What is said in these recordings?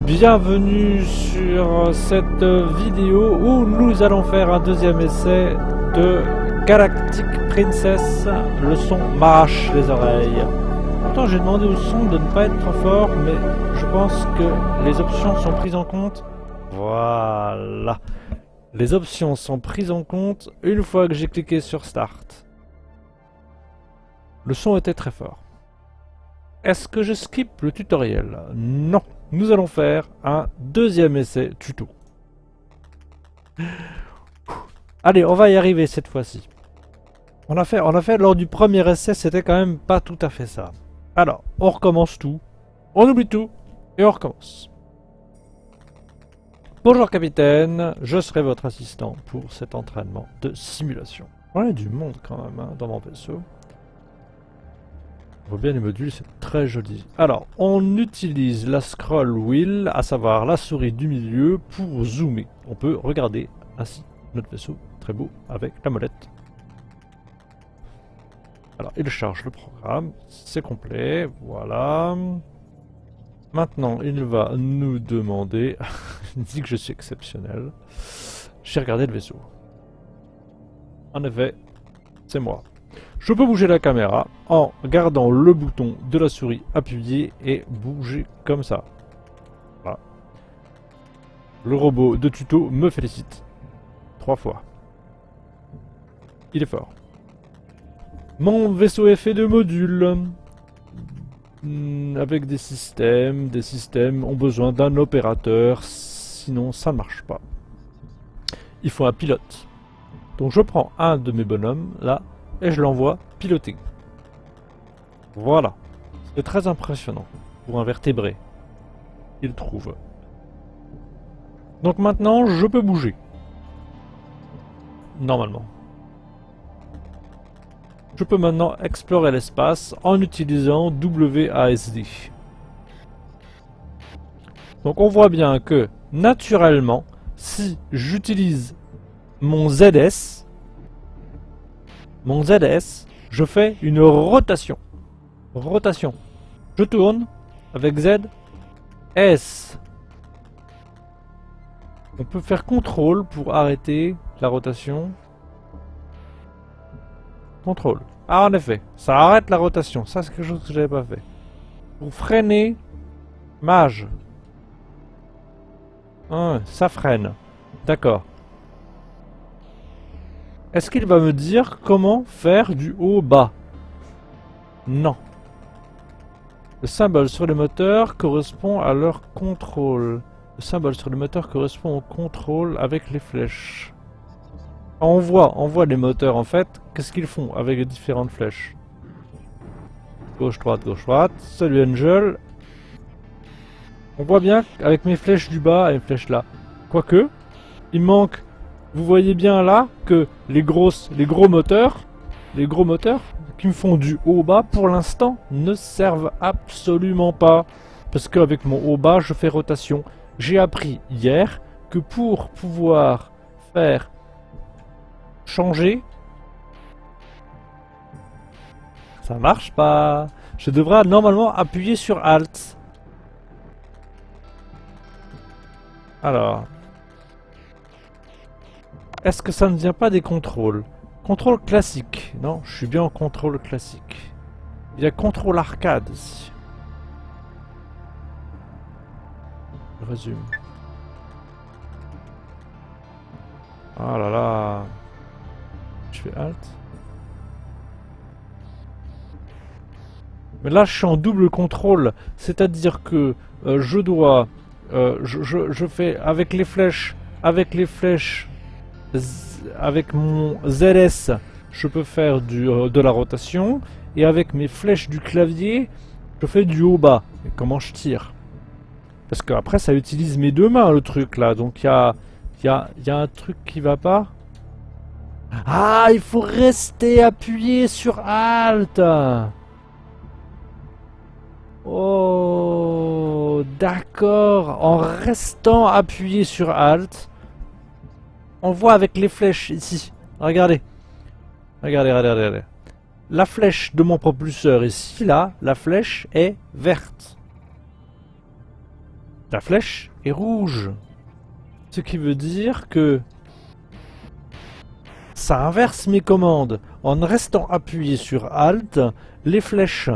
Bienvenue sur cette vidéo où nous allons faire un deuxième essai de Galactic Princess. Le son m'arrache les oreilles. Pourtant j'ai demandé au son de ne pas être trop fort, mais je pense que les options sont prises en compte. Voilà. Les options sont prises en compte une fois que j'ai cliqué sur Start. Le son était très fort. Est-ce que je skip le tutoriel? Non. Nous allons faire un deuxième essai tuto. Allez, on va y arriver cette fois-ci. On a fait lors du premier essai, c'était quand même pas tout à fait ça. Alors, on recommence tout. On oublie tout. Et on recommence. Bonjour capitaine, je serai votre assistant pour cet entraînement de simulation. On a du monde quand même hein, dans mon vaisseau. On voit bien les modules, c'est très joli. Alors, on utilise la scroll wheel, à savoir la souris du milieu, pour zoomer. On peut regarder ainsi notre vaisseau, très beau, avec la molette. Alors, il charge le programme, c'est complet, voilà. Maintenant, il va nous demander... il dit que je suis exceptionnel. J'ai regardé le vaisseau. En effet, c'est moi. Je peux bouger la caméra en gardant le bouton de la souris appuyé et bouger comme ça. Voilà. Le robot de tuto me félicite. 3 fois. Il est fort. Mon vaisseau est fait de modules. Avec des systèmes. Des systèmes ont besoin d'un opérateur. Sinon, ça ne marche pas. Il faut un pilote. Donc je prends un de mes bonhommes, là. Et je l'envoie piloter. Voilà. C'est très impressionnant pour un vertébré. Il trouve. Donc maintenant, je peux bouger. Normalement. Je peux maintenant explorer l'espace en utilisant WASD. Donc on voit bien que, naturellement, si j'utilise mon ZS, je fais une rotation. Rotation. Je tourne avec Z, S. On peut faire CTRL pour arrêter la rotation. CTRL. Ah, en effet, ça arrête la rotation. Ça, c'est quelque chose que j'avais pas fait. Pour freiner, Maj. Ah, ça freine. D'accord. Est-ce qu'il va me dire comment faire du haut-bas? Non. Le symbole sur les moteurs correspond à leur contrôle. Le symbole sur les moteurs correspond au contrôle avec les flèches. On voit les moteurs en fait. Qu'est-ce qu'ils font avec les différentes flèches? Gauche, droite, gauche, droite. Salut Angel. On voit bien avec mes flèches du bas et mes flèches là. Quoique, il manque... Vous voyez bien là que les gros moteurs qui me font du haut-bas pour l'instant ne servent absolument pas. Parce qu'avec mon haut-bas, je fais rotation. J'ai appris hier que pour pouvoir faire changer, ça marche pas. Je devrais normalement appuyer sur Alt. Alors... Est-ce que ça ne vient pas des contrôles? Contrôle classique. Non, je suis bien en contrôle classique. Il y a contrôle arcade ici. Je résume. Ah là là. Je fais Alt. Mais là, je suis en double contrôle. C'est-à-dire que je dois... je fais avec les flèches... Avec mon ZS, je peux faire de la rotation. Et avec mes flèches du clavier, je fais du haut-bas. Et comment je tire? Parce qu'après, ça utilise mes deux mains, le truc, là. Donc, il y a un truc qui va pas. Ah, il faut rester appuyé sur Alt. Oh, d'accord. En restant appuyé sur Alt... On voit avec les flèches ici. Regardez. Regardez. La flèche de mon propulseur ici, là, la flèche est verte. la flèche est rouge. Ce qui veut dire que ça inverse mes commandes. En restant appuyé sur Alt, les flèches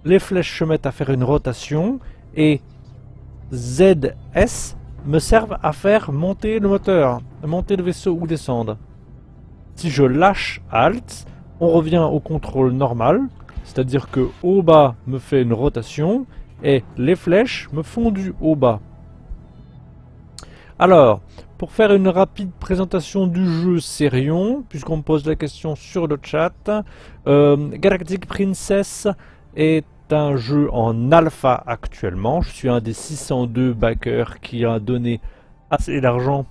se mettent à faire une rotation et ZS me servent à faire monter le moteur, monter le vaisseau ou descendre. Si je lâche Alt, on revient au contrôle normal, c'est-à-dire que haut bas me fait une rotation et les flèches me font du haut bas. Alors, pour faire une rapide présentation du jeu Serion, puisqu'on me pose la question sur le chat, Galactic Princess est un jeu en alpha actuellement. Je suis un des 602 backers qui a donné assez d'argent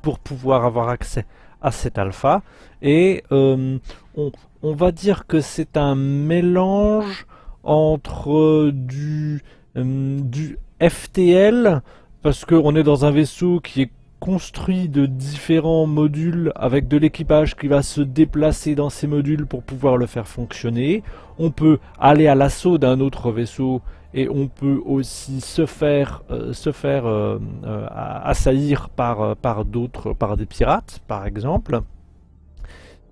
pour pouvoir avoir accès à cette alpha. Et on va dire que c'est un mélange entre du FTL, parce qu'on est dans un vaisseau qui est construit de différents modules avec de l'équipage qui va se déplacer dans ces modules pour pouvoir le faire fonctionner. On peut aller à l'assaut d'un autre vaisseau et on peut aussi se faire assaillir par des pirates, par exemple.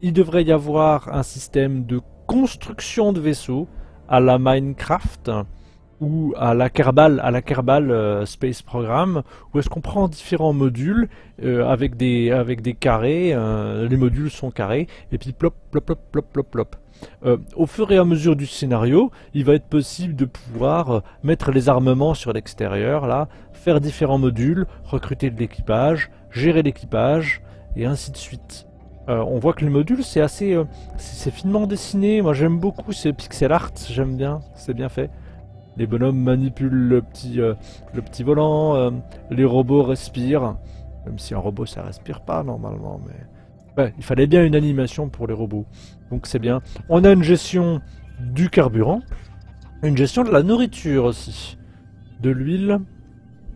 Il devrait y avoir un système de construction de vaisseaux à la Minecraft ou à la Kerbal Space Program, où est-ce qu'on prend différents modules avec des carrés, les modules sont carrés, et puis plop, plop, plop, plop, plop, plop. Au fur et à mesure du scénario, il va être possible de pouvoir mettre les armements sur l'extérieur, là, faire différents modules, recruter de l'équipage, gérer l'équipage, et ainsi de suite. On voit que les modules, c'est assez c'est finement dessiné, moi j'aime beaucoup, c'est pixel art, j'aime bien, c'est bien fait. Les bonhommes manipulent le petit volant, les robots respirent, même si un robot ça respire pas normalement, mais ouais, il fallait bien une animation pour les robots, donc c'est bien. On a une gestion du carburant, une gestion de la nourriture aussi, de l'huile,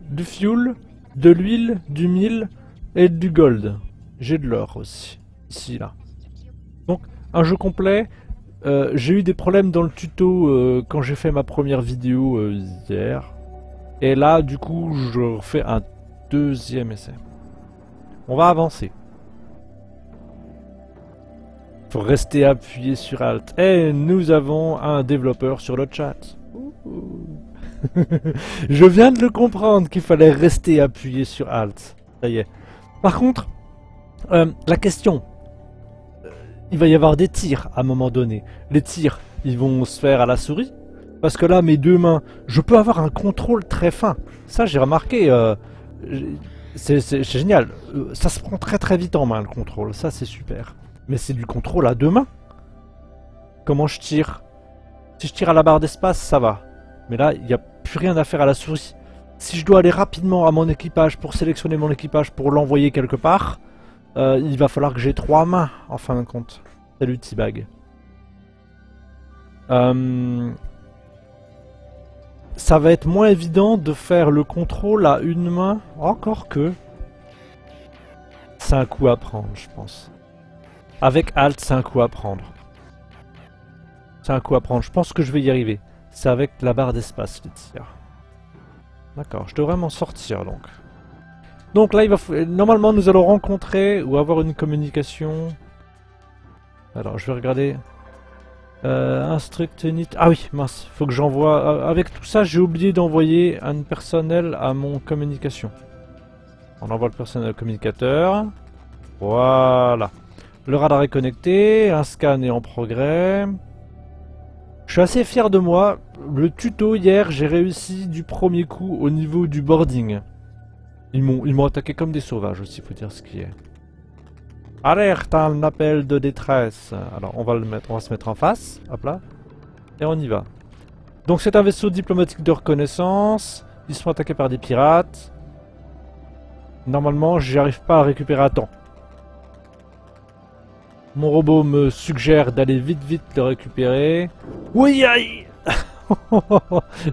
du fuel, de l'huile, du mil et du gold. J'ai de l'or aussi, ici là. Donc un jeu complet. J'ai eu des problèmes dans le tuto quand j'ai fait ma première vidéo hier. Et là, du coup, je refais un deuxième essai. On va avancer. Faut rester appuyé sur Alt. Et nous avons un développeur sur le chat. Je viens de le comprendre qu'il fallait rester appuyé sur Alt. Ça y est. Par contre, la question... il va y avoir des tirs à un moment donné. Les tirs, ils vont se faire à la souris. Parce que là, mes deux mains, je peux avoir un contrôle très fin. Ça, j'ai remarqué. C'est génial. Ça se prend très très vite en main, le contrôle. Ça, c'est super. Mais c'est du contrôle à deux mains. Comment je tire? Si je tire à la barre d'espace, ça va. Mais là, il n'y a plus rien à faire à la souris. Si je dois aller rapidement à mon équipage pour sélectionner mon équipage pour l'envoyer quelque part... il va falloir que j'ai trois mains, en fin de compte. Salut T-Bag. Ça va être moins évident de faire le contrôle à une main. Encore que... c'est un coup à prendre, je pense. Avec Alt, c'est un coup à prendre. C'est un coup à prendre. Je pense que je vais y arriver. C'est avec la barre d'espace, les tirs. D'accord, je devrais m'en sortir, donc. Donc là, normalement, nous allons rencontrer ou avoir une communication. Alors, je vais regarder. Instruct unit. Ah oui, mince, faut que j'envoie. Avec tout ça, j'ai oublié d'envoyer un personnel à mon communication. On envoie le personnel communicateur. Voilà. Le radar est connecté. Un scan est en progrès. Je suis assez fier de moi. Le tuto hier, j'ai réussi du premier coup au niveau du boarding. Ils m'ont attaqué comme des sauvages aussi, faut dire ce qui est. Alerte, un appel de détresse. Alors on va se mettre en face, hop là, et on y va. Donc c'est un vaisseau diplomatique de reconnaissance. Ils sont attaqués par des pirates. Normalement, j'y arrive pas à récupérer à temps. Mon robot me suggère d'aller vite le récupérer. Oui, aïe.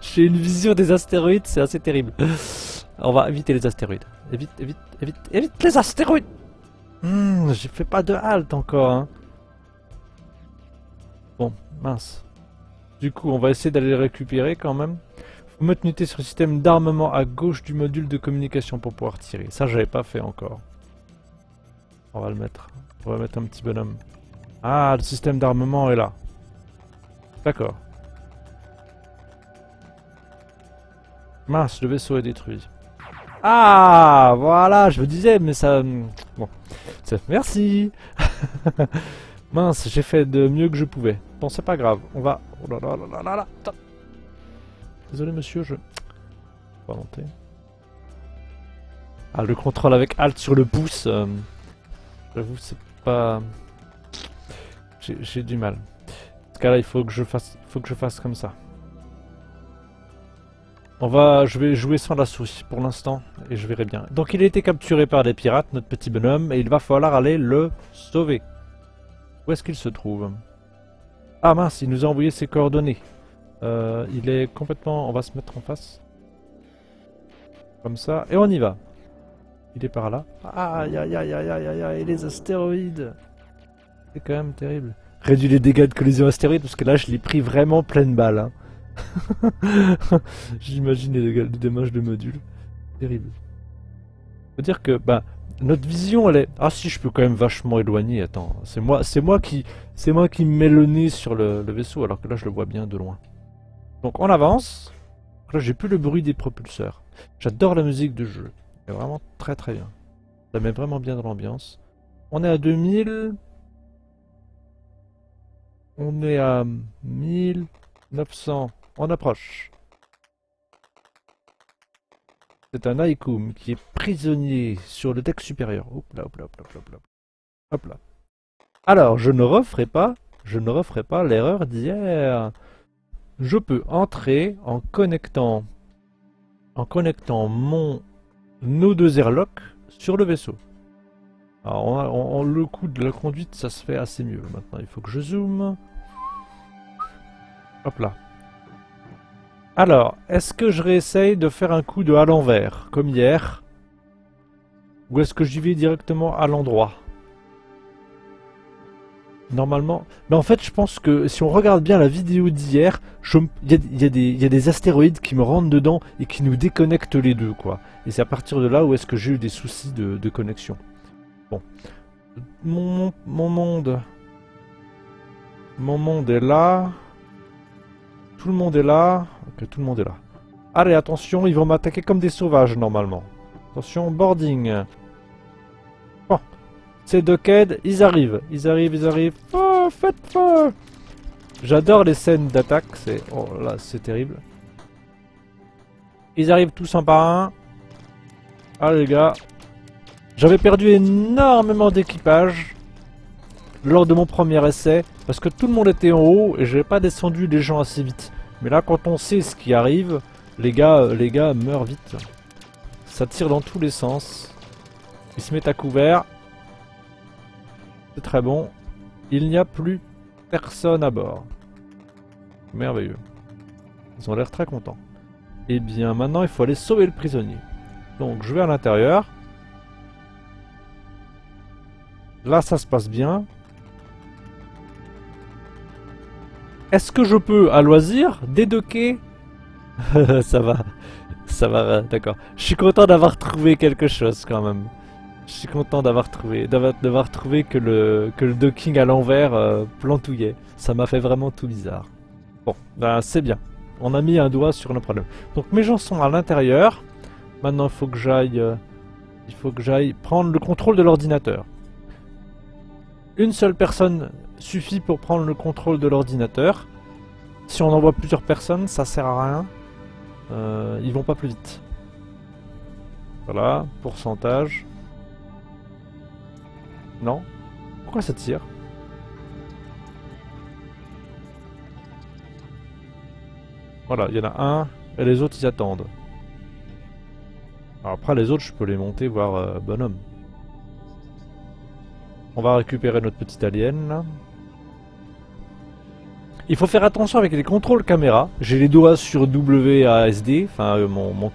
J'ai une vision des astéroïdes, c'est assez terrible. On va éviter les astéroïdes. Évite les astéroïdes. J'ai fait pas de halte encore. Hein. Bon, mince. Du coup, on va essayer d'aller les récupérer quand même. Unité sur le système d'armement à gauche du module de communication pour pouvoir tirer. Ça, j'avais pas fait encore. On va le mettre. On va mettre un petit bonhomme. Ah, le système d'armement est là. D'accord. Mince, le vaisseau est détruit. Ah, voilà, je me disais, mais ça... Bon. Merci. Mince, j'ai fait de mieux que je pouvais. Bon, c'est pas grave. On va... Oh là là là là là là. Désolé, monsieur, je... Pas monter. Ah, le contrôle avec Alt sur le pouce. J'avoue, c'est pas... J'ai du mal. Dans ce cas-là, il faut que je fasse comme ça. Je vais jouer sans la souris pour l'instant et je verrai bien. Donc il a été capturé par des pirates, notre petit bonhomme, et il va falloir aller le sauver. Où est-ce qu'il se trouve? Ah mince, il nous a envoyé ses coordonnées. Il est complètement... On va se mettre en face. Comme ça, et on y va. Il est par là. Aïe aïe aïe aïe aïe aïe aïe, les astéroïdes. C'est quand même terrible. Réduis les dégâts de collision astéroïde parce que là je l'ai pris vraiment pleine balle. Hein. J'imagine les dommages de module. Terrible. Faut dire que bah notre vision elle est... Ah si, je peux quand même vachement éloigner. Attends, c'est moi qui me mets le nez sur le vaisseau alors que là je le vois bien de loin. Donc on avance. Là j'ai plus le bruit des propulseurs. J'adore la musique de jeu. C'est vraiment très très bien. Ça met vraiment bien dans l'ambiance. On est à 2000. On est à 1900. On approche. C'est un Aicum qui est prisonnier sur le deck supérieur. Hop là, hop là, hop là, hop là. Hop là. Alors, je ne referai pas l'erreur d'hier. Je peux entrer en connectant nos deux airlocks sur le vaisseau. Alors, le coup de la conduite, ça se fait assez mieux. Maintenant, il faut que je zoome. Hop là. Alors, est-ce que je réessaye de faire un coup de à l'envers, comme hier? Ou est-ce que j'y vais directement à l'endroit? Normalement... Mais en fait, je pense que si on regarde bien la vidéo d'hier, il y a des astéroïdes qui me rentrent dedans et qui nous déconnectent les deux, quoi. Et c'est à partir de là où est-ce que j'ai eu des soucis de connexion. Bon. Mon monde est là. Tout le monde est là. Ok, tout le monde est là. Allez, attention, ils vont m'attaquer comme des sauvages, normalement. Attention, boarding. Bon. Ces Dockhead, ils arrivent. Ils arrivent. Oh, faites feu! J'adore les scènes d'attaque. Oh là, c'est terrible. Ils arrivent tous un par un. Allez, les gars. J'avais perdu énormément d'équipage lors de mon premier essai, parce que tout le monde était en haut et j'avais pas descendu les gens assez vite. Mais là, quand on sait ce qui arrive, les gars meurent vite. Ça tire dans tous les sens. Ils se mettent à couvert. C'est très bon. Il n'y a plus personne à bord. Merveilleux. Ils ont l'air très contents. Et bien maintenant, il faut aller sauver le prisonnier. Donc, je vais à l'intérieur. Là, ça se passe bien. Est-ce que je peux, à loisir, dédocker? Ça va, d'accord. Je suis content d'avoir trouvé quelque chose, quand même. Je suis content d'avoir trouvé que le docking à l'envers plantouillait. Ça m'a fait vraiment tout bizarre. Bon, ben c'est bien. On a mis un doigt sur le problème. Donc mes gens sont à l'intérieur. Maintenant, il faut que j'aille prendre le contrôle de l'ordinateur. Une seule personne suffit pour prendre le contrôle de l'ordinateur. Si on envoie plusieurs personnes, ça sert à rien. Ils vont pas plus vite. Voilà, pourcentage. Non. Pourquoi ça tire? Voilà, il y en a un, et les autres ils attendent. Alors après les autres je peux les monter voir bonhomme. On va récupérer notre petit alien là. Il faut faire attention avec les contrôles caméra. J'ai les doigts sur WASD, enfin mon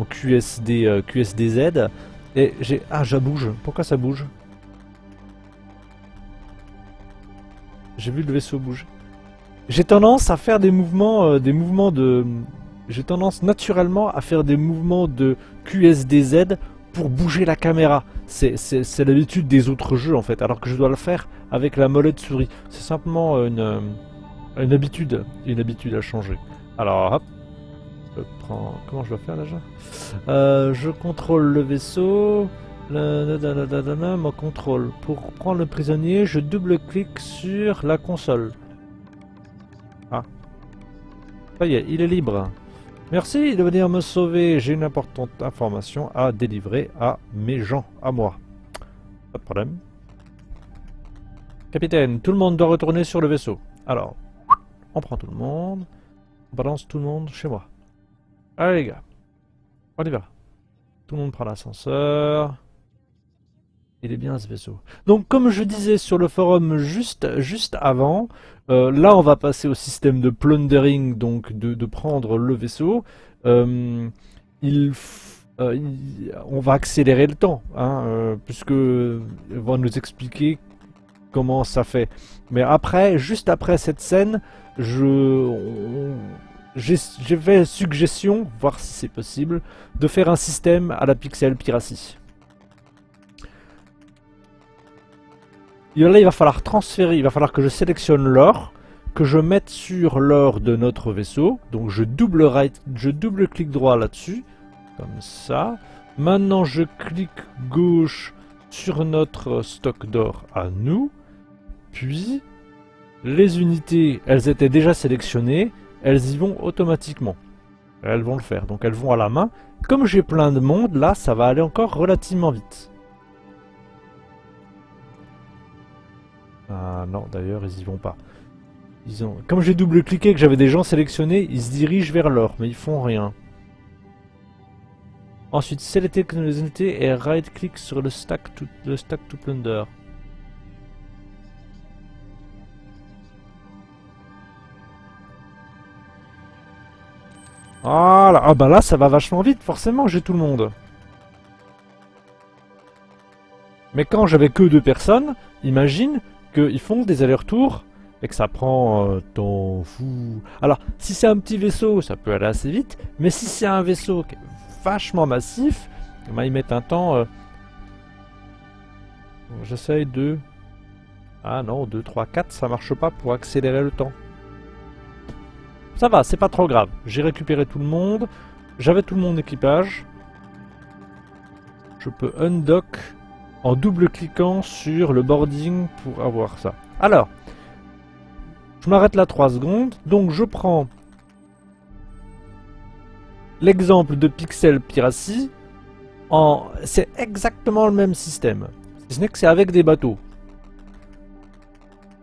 QSDZ. Et j'ai... Ah, ça bouge. Pourquoi ça bouge? J'ai vu le vaisseau bouger. J'ai tendance à faire des mouvements de J'ai tendance naturellement à faire des mouvements de QSDZ pour bouger la caméra. C'est l'habitude des autres jeux en fait, alors que je dois le faire avec la molette souris. C'est simplement une habitude à changer. Alors hop, je prends... Comment je dois faire déjà je contrôle le vaisseau. Mon contrôle. Pour prendre le prisonnier, je double-clique sur la console. Ah. Ça y est, il est libre. Merci de venir me sauver. J'ai une importante information à délivrer à mes gens, à moi. Pas de problème. Capitaine, tout le monde doit retourner sur le vaisseau. Alors, on prend tout le monde. On balance tout le monde chez moi. Allez les gars, on y va. Tout le monde prend l'ascenseur. Il est bien ce vaisseau. Donc comme je disais sur le forum juste avant, là on va passer au système de plundering, donc de prendre le vaisseau. On va accélérer le temps, hein, puisque on va nous expliquer comment ça fait. Mais après, juste après cette scène, j'ai fait suggestion, voir si c'est possible, de faire un système à la Pixel Piracy. Et là, il va falloir transférer, il va falloir que je sélectionne l'or, que je mette sur l'or de notre vaisseau. Donc je double-clique droit là-dessus, comme ça. Maintenant, je clique gauche sur notre stock d'or à nous. Puis, les unités, elles étaient déjà sélectionnées, elles y vont automatiquement. Elles vont le faire, donc elles vont à la main. Comme j'ai plein de monde, là, ça va aller encore relativement vite. Ah non, d'ailleurs, ils y vont pas. Comme j'ai double-cliqué que j'avais des gens sélectionnés, ils se dirigent vers l'or, mais ils font rien. Ensuite, sélectionnez les unités et right-click sur le stack to plunder. Voilà, ah bah là ça va vachement vite, forcément j'ai tout le monde. Mais quand j'avais que 2 personnes, imagine qu'ils font des allers-retours et que ça prend temps fou. Alors, si c'est un petit vaisseau, ça peut aller assez vite, mais si c'est un vaisseau qui est vachement massif, ben, ils mettent un temps... J'essaye de... Ah non, 2, 3, 4, ça marche pas pour accélérer le temps. Ça va, c'est pas trop grave. J'ai récupéré tout le monde. J'avais tout mon équipage. Je peux undock en double-cliquant sur le boarding pour avoir ça. Alors, je m'arrête là 3 secondes. Donc je prends l'exemple de Pixel Piracy. C'est exactement le même système. Ce n'est que c'est avec des bateaux.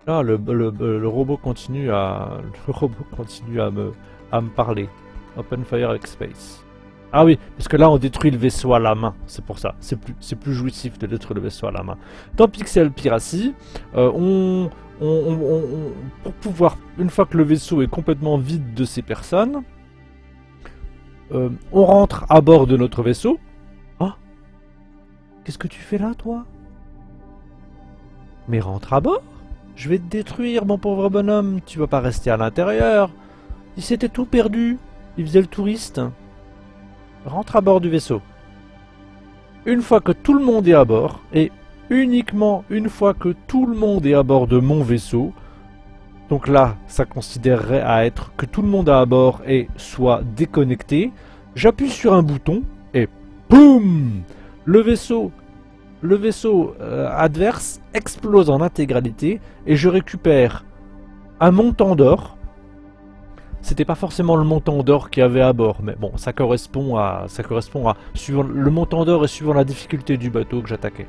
Là, le robot continue à me parler. Open Fire avec Space. Ah oui, parce que là on détruit le vaisseau à la main, c'est pour ça. C'est plus jouissif de détruire le vaisseau à la main. Dans Pixel Piracy, pour pouvoir, une fois que le vaisseau est complètement vide de ces personnes, on rentre à bord de notre vaisseau. Ah, qu'est-ce que tu fais là, toi? Mais rentre à bord. Je vais te détruire, mon pauvre bonhomme. Tu vas pas rester à l'intérieur. Il s'était tout perdu. Il faisait le touriste. Rentre à bord du vaisseau. Une fois que tout le monde est à bord, et uniquement une fois que tout le monde est à bord de mon vaisseau, donc là, ça considérerait à être que tout le monde est à bord et soit déconnecté, j'appuie sur un bouton et boum! Le vaisseau adverse explose en intégralité et je récupère un montant d'or. C'était pas forcément le montant d'or qu'il y avait à bord, mais bon, ça correspond à suivant le montant d'or et suivant la difficulté du bateau que j'attaquais.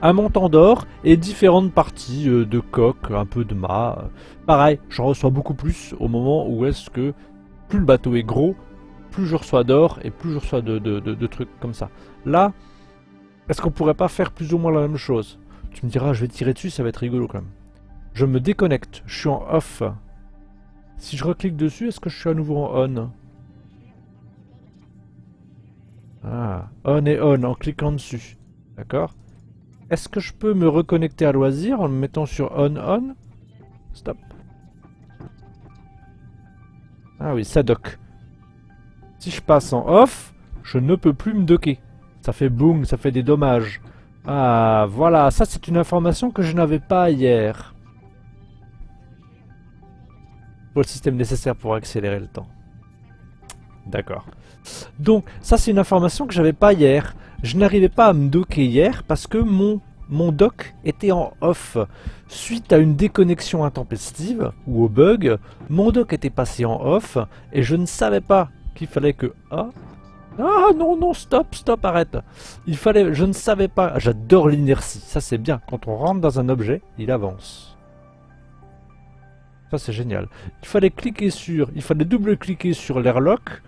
Un montant d'or et différentes parties de coque, un peu de mât. Pareil, j'en reçois beaucoup plus au moment où est-ce que plus le bateau est gros, plus je reçois d'or et plus je reçois de trucs comme ça. Là, est-ce qu'on pourrait pas faire plus ou moins la même chose? Tu me diras, je vais tirer dessus, ça va être rigolo quand même. Je me déconnecte, je suis en off. Si je reclique dessus, est-ce que je suis à nouveau en on? Ah, on et on en cliquant dessus. D'accord? Est-ce que je peux me reconnecter à loisir en me mettant sur on? Stop. Ah oui, ça dock. si je passe en off, je ne peux plus me docker. Ça fait boum, ça fait des dommages. Ah, voilà, ça c'est une information que je n'avais pas hier. Pour le système nécessaire pour accélérer le temps. D'accord. Donc, ça c'est une information que j'avais pas hier. Je n'arrivais pas à me docker hier parce que mon dock était en off. Suite à une déconnexion intempestive ou au bug, mon dock était passé en off et je ne savais pas qu'il fallait que... Ah non, non, stop, arrête. Je ne savais pas... J'adore l'inertie, ça c'est bien. Quand on rentre dans un objet, il avance. Ça c'est génial. Il fallait double-cliquer sur l'airlock,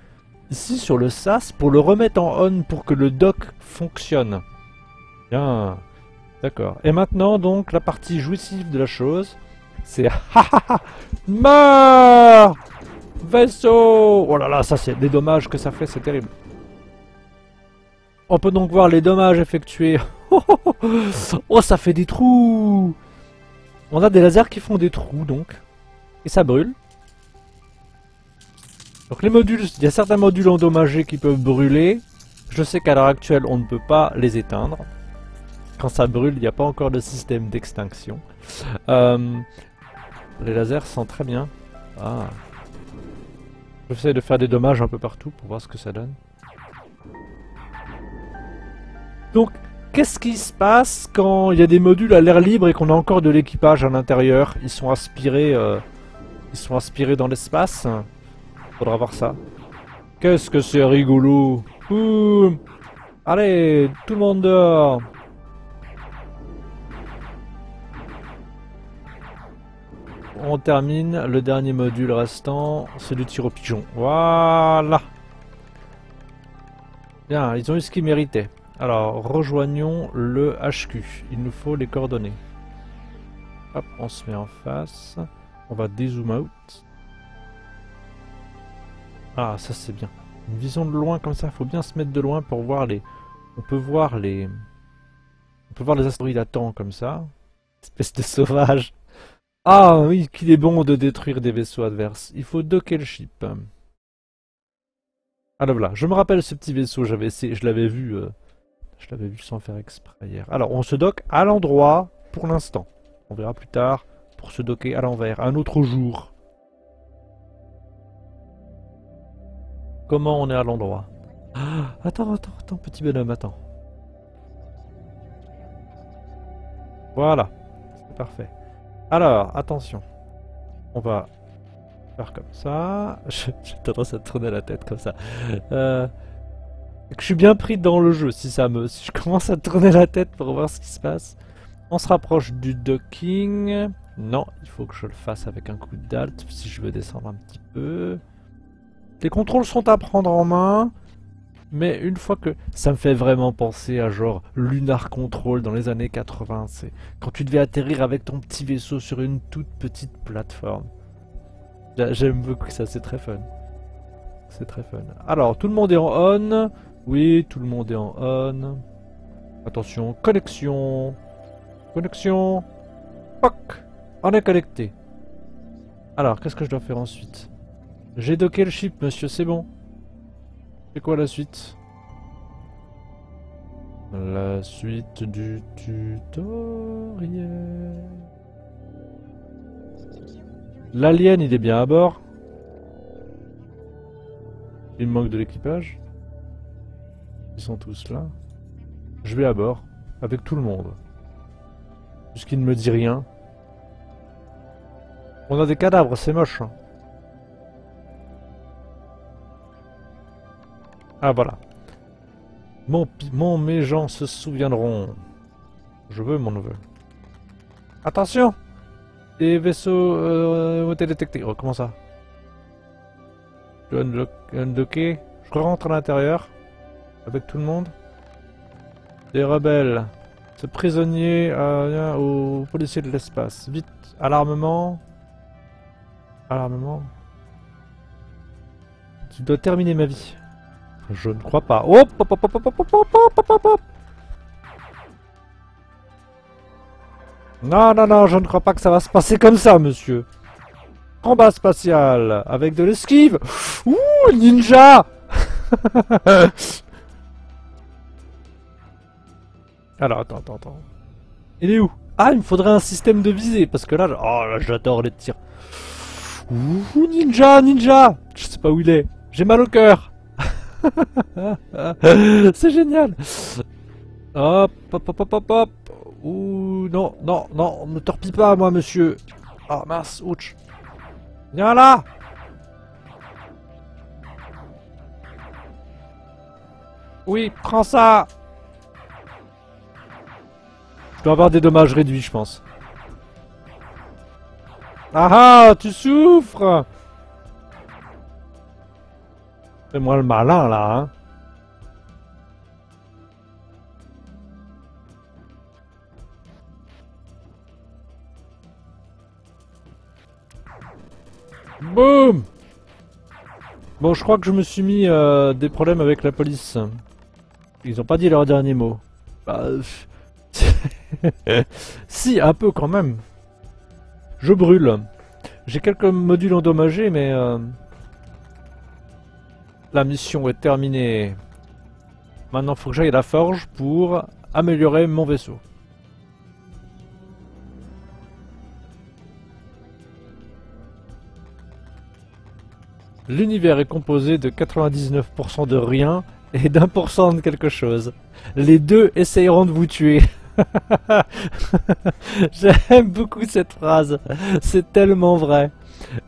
ici sur le SAS, pour le remettre en on pour que le dock fonctionne. Bien. D'accord. Et maintenant, donc, la partie jouissive de la chose, c'est... Meurs Vaisseau! Oh là là, ça c'est des dommages que ça fait, c'est terrible. On peut donc voir les dommages effectués. Oh, ça fait des trous! On a des lasers qui font des trous, donc. Et ça brûle. Donc les modules, il y a certains modules endommagés qui peuvent brûler. Je sais qu'à l'heure actuelle, on ne peut pas les éteindre. Quand ça brûle, il n'y a pas encore de système d'extinction. Les lasers sont très bien. Ah. J'essaie de faire des dommages un peu partout pour voir ce que ça donne. Donc, qu'est-ce qui se passe quand il y a des modules à l'air libre et qu'on a encore de l'équipage à l'intérieur? Ils sont aspirés dans l'espace. Faudra voir ça. Qu'est-ce que c'est rigolo! Boum! Allez, tout le monde dehors! On termine le dernier module restant, c'est le tir au pigeon. Voilà! Bien, ils ont eu ce qu'ils méritaient. Alors, rejoignons le HQ. Il nous faut les coordonnées. Hop, on se met en face. On va dézoom out. Ah, ça c'est bien. Une vision de loin comme ça, il faut bien se mettre de loin pour voir les... On peut voir les astéroïdes à temps comme ça. Espèce de sauvage. Ah oui, qu'il est bon de détruire des vaisseaux adverses. Il faut docker le ship. Alors voilà, je me rappelle ce petit vaisseau, je l'avais vu sans faire exprès hier. Alors, on se dock à l'endroit pour l'instant. On verra plus tard pour se docker à l'envers, un autre jour. Comment on est à l'endroit? Ah, attends, petit bonhomme, attends. Voilà, c'est parfait. Alors, attention. On va faire comme ça. J'ai tendance à tourner la tête comme ça. Je suis bien pris dans le jeu si je commence à tourner la tête pour voir ce qui se passe. On se rapproche du docking. Non, il faut que je le fasse avec un coup d'alt si je veux descendre un petit peu. Les contrôles sont à prendre en main. Mais une fois que... Ça me fait vraiment penser à genre Lunar Control dans les années 80. C'est quand tu devais atterrir avec ton petit vaisseau sur une toute petite plateforme. J'aime beaucoup ça, c'est très fun. C'est très fun. Alors, tout le monde est en on. Oui, tout le monde est en on. Attention, connexion. Connexion. Poc. On est connecté. Alors, qu'est-ce que je dois faire ensuite? J'ai docké le ship, monsieur, c'est bon. C'est quoi la suite? La suite du tutoriel. L'alien, il est bien à bord. Il me manque de l'équipage. Ils sont tous là. Je vais à bord, avec tout le monde. Puisqu'il ne me dit rien. On a des cadavres, c'est moche. Hein. Ah voilà. Mes gens se souviendront. Je veux mon neveu. Attention! Les vaisseaux ont été détectés. Oh, comment ça? Je undocker. Je rentre à l'intérieur. Avec tout le monde. Des rebelles. Ce prisonnier aux policiers de l'espace. Vite. Alarmement. Alarmement. Tu dois terminer ma vie. Je ne crois pas. Hop, hop, hop, hop, hop, hop, hop, hop, hop, hop. Non, non, non, je ne crois pas que ça va se passer comme ça, monsieur. Combat spatial avec de l'esquive. Ouh, ninja. Alors, attends. Il est où? Ah, il me faudrait un système de visée, parce que là, oh là, j'adore les tirs. Ouh, ninja! Je sais pas où il est. J'ai mal au cœur. C'est génial. Hop, hop, hop, hop, hop, hop. Ouh, non, ne torpille pas, moi, monsieur. Ah, mince, ouch. Viens là. Oui, prends ça. Je dois avoir des dommages réduits, je pense. Ah ah, tu souffres. Fais-moi le malin, là, hein. Boum. Bon, je crois que je me suis mis des problèmes avec la police. Ils ont pas dit leur dernier mot. Bah, si, un peu quand même. Je brûle. J'ai quelques modules endommagés, mais la mission est terminée. Maintenant, faut que j'aille à la forge pour améliorer mon vaisseau. L'univers est composé de 99% de rien et d'1% de quelque chose. Les deux essayeront de vous tuer. J'aime beaucoup cette phrase. C'est tellement vrai.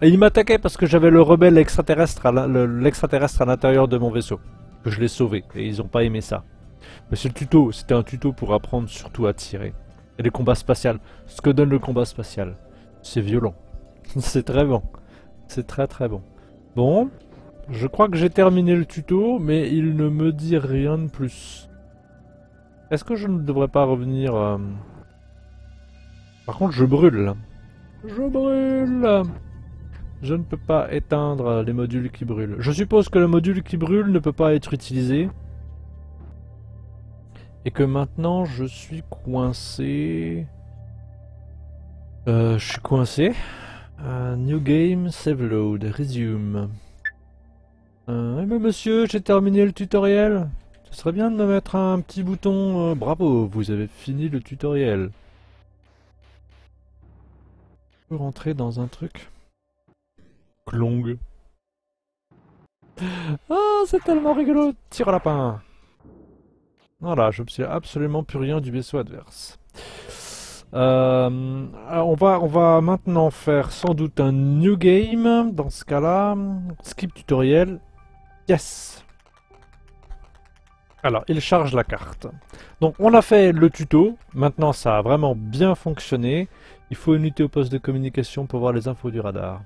Et il m'attaquait parce que j'avais le rebelle extraterrestre à l'intérieur de mon vaisseau. Que je l'ai sauvé. Et ils ont pas aimé ça. Mais c'est le tuto. C'était un tuto pour apprendre surtout à tirer. Et les combats spatials. Ce que donne le combat spatial. C'est violent. C'est très bon. C'est très très bon. Bon. Je crois que j'ai terminé le tuto, mais il ne me dit rien de plus. Est-ce que je ne devrais pas revenir... Par contre, je brûle. Je brûle. Je ne peux pas éteindre les modules qui brûlent. Je suppose que le module qui brûle ne peut pas être utilisé. Et que maintenant, je suis coincé... je suis coincé. New game, save load, resume. Eh ben monsieur, j'ai terminé le tutoriel. Ce serait bien de me mettre un petit bouton bravo, vous avez fini le tutoriel. Je peux rentrer dans un truc. Clong. Ah, c'est tellement rigolo. Tire à lapin. Voilà, je ne sais absolument plus rien du vaisseau adverse. On va maintenant faire sans doute un new game. Dans ce cas-là, skip tutoriel. Yes. Alors, il charge la carte. Donc, on a fait le tuto. Maintenant, ça a vraiment bien fonctionné. Il faut une unité au poste de communication pour voir les infos du radar.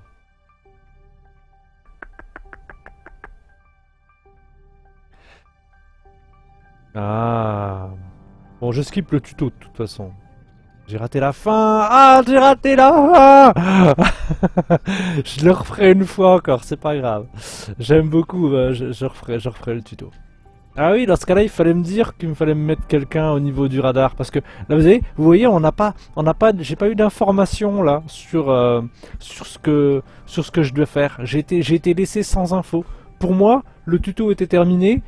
Ah. Bon, je skip le tuto de toute façon. J'ai raté la fin. Ah, j'ai raté la fin. Je le referai une fois encore, c'est pas grave. J'aime beaucoup, je referai le tuto. Ah oui, dans ce cas-là, il fallait me dire qu'il me fallait me mettre quelqu'un au niveau du radar. Parce que, là, vous voyez, j'ai pas eu d'informations, là, sur ce que je dois faire. J'ai été laissé sans info. Pour moi, le tuto était terminé,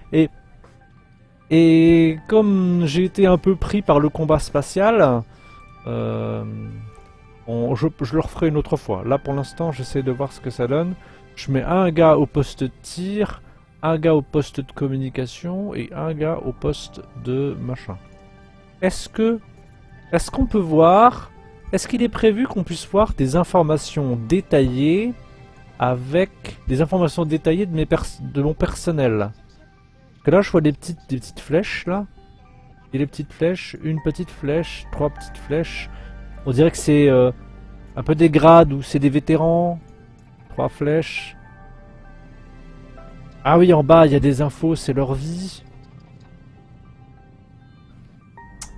et comme j'ai été un peu pris par le combat spatial, je le referai une autre fois. Là, pour l'instant, j'essaie de voir ce que ça donne. Je mets un gars au poste de tir, un gars au poste de communication et un gars au poste de machin. Est-ce qu'on peut voir... Est-ce qu'il est prévu qu'on puisse voir des informations détaillées avec des informations détaillées de mon personnel? Parce que là, je vois des petites flèches, là. Et les petites flèches, une petite flèche, 3 petites flèches. On dirait que c'est un peu des grades ou c'est des vétérans. 3 flèches. Ah oui, en bas, il y a des infos, c'est leur vie.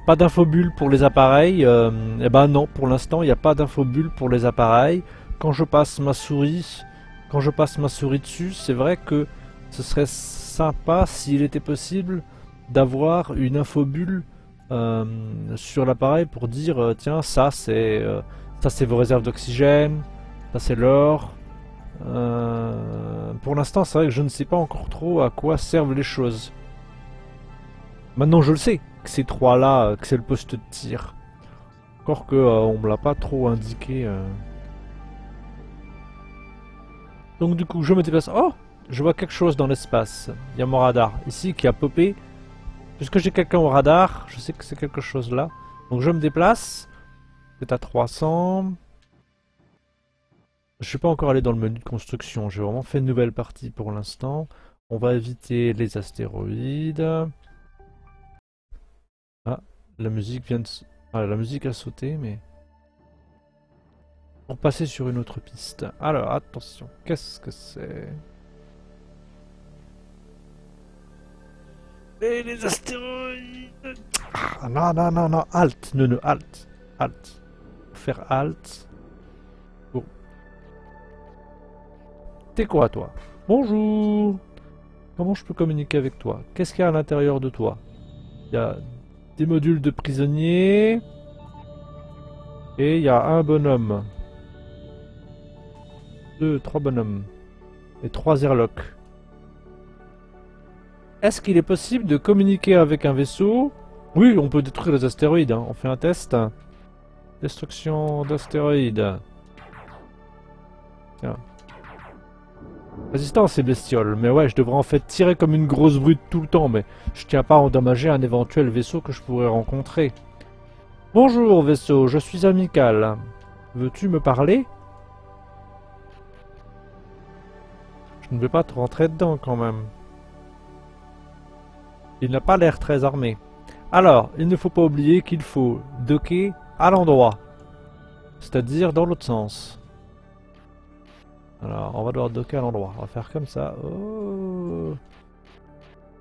Pas d'infobulle pour les appareils. Eh ben non, pour l'instant, il n'y a pas d'infobulle pour les appareils. Quand je passe ma souris dessus, c'est vrai que ce serait sympa s'il était possible d'avoir une infobulle sur l'appareil pour dire tiens, ça c'est vos réserves d'oxygène, ça c'est l'or, Pour l'instant, c'est vrai que je ne sais pas encore trop à quoi servent les choses. Maintenant, je le sais, que ces trois-là, que c'est le poste de tir. Encore que on me l'a pas trop indiqué. Donc du coup, je me déplace. Oh! Je vois quelque chose dans l'espace. Il y a mon radar ici qui a popé. Puisque j'ai quelqu'un au radar, je sais que c'est quelque chose là. Donc je me déplace. C'est à 300. Je suis pas encore allé dans le menu de construction. J'ai vraiment fait une nouvelle partie pour l'instant. On va éviter les astéroïdes. Ah, la musique vient de... Ah, la musique a sauté, mais... Pour passer sur une autre piste. Alors, attention. Qu'est-ce que c'est? Et les astéroïdes! Ah, non, non, non, non. Halt. Non, non, halt. Halt. Faire halt. Bon. T'es quoi, toi? Bonjour. Comment je peux communiquer avec toi? Qu'est-ce qu'il y a à l'intérieur de toi? Il y a des modules de prisonniers. Et il y a un bonhomme. 2, 3 bonhommes. Et 3 airlocks. Est-ce qu'il est possible de communiquer avec un vaisseau? Oui, on peut détruire les astéroïdes. Hein. On fait un test. Destruction d'astéroïdes. Tiens. Résistant à ces bestioles. Mais ouais, je devrais en fait tirer comme une grosse brute tout le temps. Mais je tiens pas à endommager un éventuel vaisseau que je pourrais rencontrer. Bonjour vaisseau, je suis amical. Veux-tu me parler? Je ne vais pas te rentrer dedans quand même. Il n'a pas l'air très armé. Alors, il ne faut pas oublier qu'il faut docker à l'endroit. C'est-à-dire dans l'autre sens. Alors, on va devoir docker à l'endroit. On va faire comme ça. Oh,